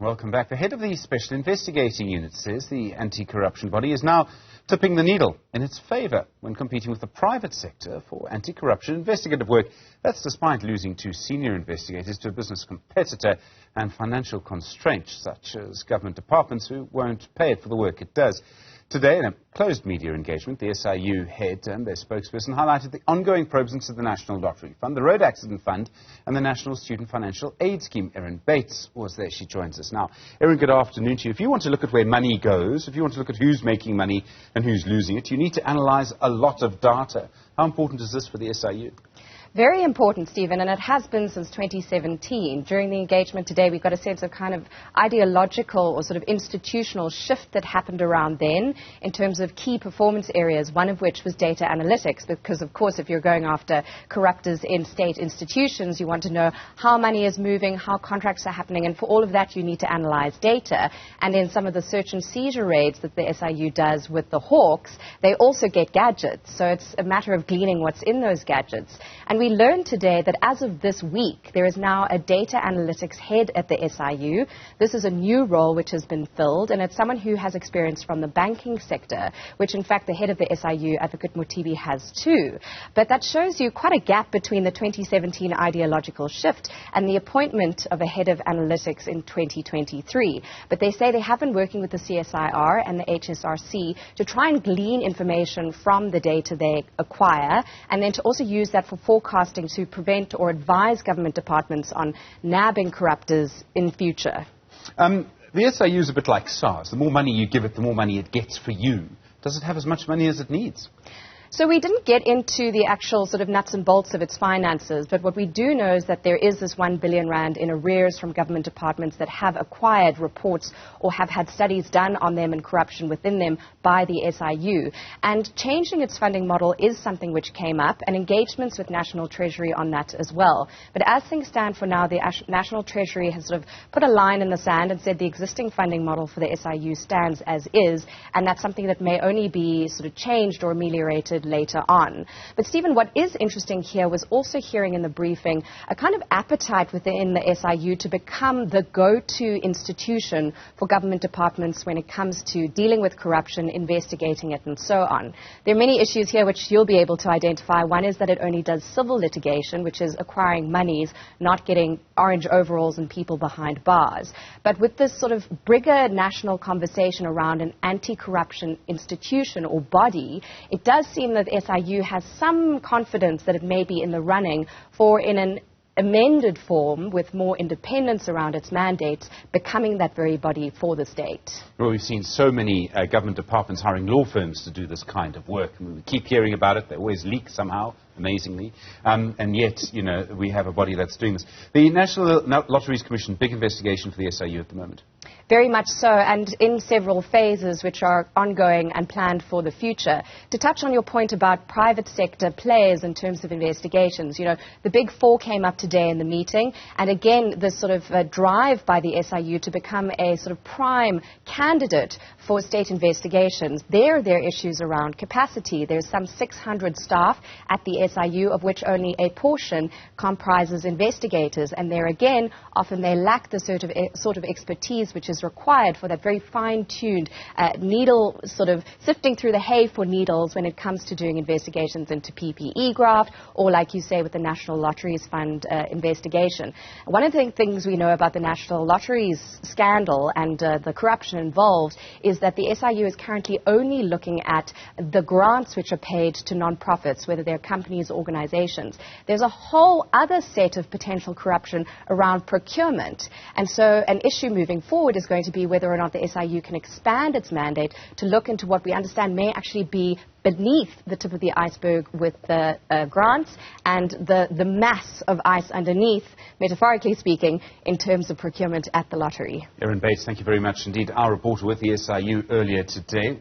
Welcome back. The head of the Special Investigating Unit says the anti-corruption body is now tipping the needle in its favour when competing with the private sector for anti-corruption investigative work. That's despite losing 2 senior investigators to a business competitor and financial constraints such as government departments who won't pay it for the work it does. Today, in a closed media engagement, the SIU head and their spokesperson highlighted the ongoing probes into the National Lottery Fund, the Road Accident Fund and the National Student Financial Aid Scheme. Erin Bates was there. She joins us now. Erin, good afternoon to you. If you want to look at where money goes, if you want to look at who's making money and who's losing it, you need to analyse a lot of data. How important is this for the SIU? Very important, Stephen, and it has been since 2017. During the engagement today, we got a sense of kind of ideological or sort of institutional shift that happened around then in terms of key performance areas, one of which was data analytics, because, of course, if you're going after corruptors in state institutions, you want to know how money is moving, how contracts are happening, and for all of that, you need to analyze data. And in some of the search and seizure raids that the SIU does with the Hawks, they also get gadgets, so it's a matter of gleaning what's in those gadgets. And we learned today that as of this week, there is now a data analytics head at the SIU. This is a new role which has been filled, and it's someone who has experience from the banking sector, which in fact the head of the SIU, Advocate Motibi, has too. But that shows you quite a gap between the 2017 ideological shift and the appointment of a head of analytics in 2023. But they say they have been working with the CSIR and the HSRC to try and glean information from the data they acquire, and then to also use that for forecasting to prevent or advise government departments on nabbing corruptors in future. The SIU is a bit like SARS. The more money you give it, the more money it gets for you. Does it have as much money as it needs? So we didn't get into the actual sort of nuts and bolts of its finances, but what we do know is that there is this 1 billion rand in arrears from government departments that have acquired reports or have had studies done on them and corruption within them by the SIU. And changing its funding model is something which came up, and engagements with National Treasury on that as well. But as things stand for now, the National Treasury has sort of put a line in the sand and said the existing funding model for the SIU stands as is, and that's something that may only be sort of changed or ameliorated later on. But Stephen, what is interesting here was also hearing in the briefing a kind of appetite within the SIU to become the go-to institution for government departments when it comes to dealing with corruption, investigating it, and so on. There are many issues here which you'll be able to identify. One is that it only does civil litigation, which is acquiring monies, not getting orange overalls and people behind bars. But with this sort of bigger national conversation around an anti-corruption institution or body, it does seem that SIU has some confidence that it may be in the running for, in an amended form with more independence around its mandates, becoming that very body for the state. Well, we've seen so many government departments hiring law firms to do this kind of work. I mean, we keep hearing about it. They always leak somehow, amazingly. And yet, you know, we have a body that's doing this. The National Lotteries Commission, big investigation for the SIU at the moment. Very much so, and in several phases which are ongoing and planned for the future. To touch on your point about private sector players in terms of investigations, you know, the Big Four came up today in the meeting, and again, this sort of drive by the SIU to become a sort of prime candidate for state investigations. There are issues around capacity. There's some 600 staff at the SIU, of which only a portion comprises investigators, and there again, often they lack the sort of expertise which is required for that very fine-tuned needle, sort of sifting through the hay for needles when it comes to doing investigations into PPE graft, or like you say with the National Lotteries Fund investigation. One of the things we know about the National Lotteries scandal and the corruption involved is that the SIU is currently only looking at the grants which are paid to non-profits, whether they're companies or organizations. There's a whole other set of potential corruption around procurement, and so an issue moving forward is going to be whether or not the SIU can expand its mandate to look into what we understand may actually be beneath the tip of the iceberg with the grants and the mass of ice underneath, metaphorically speaking, in terms of procurement at the lottery. Erin Bates, thank you very much indeed. Our reporter with the SIU earlier today.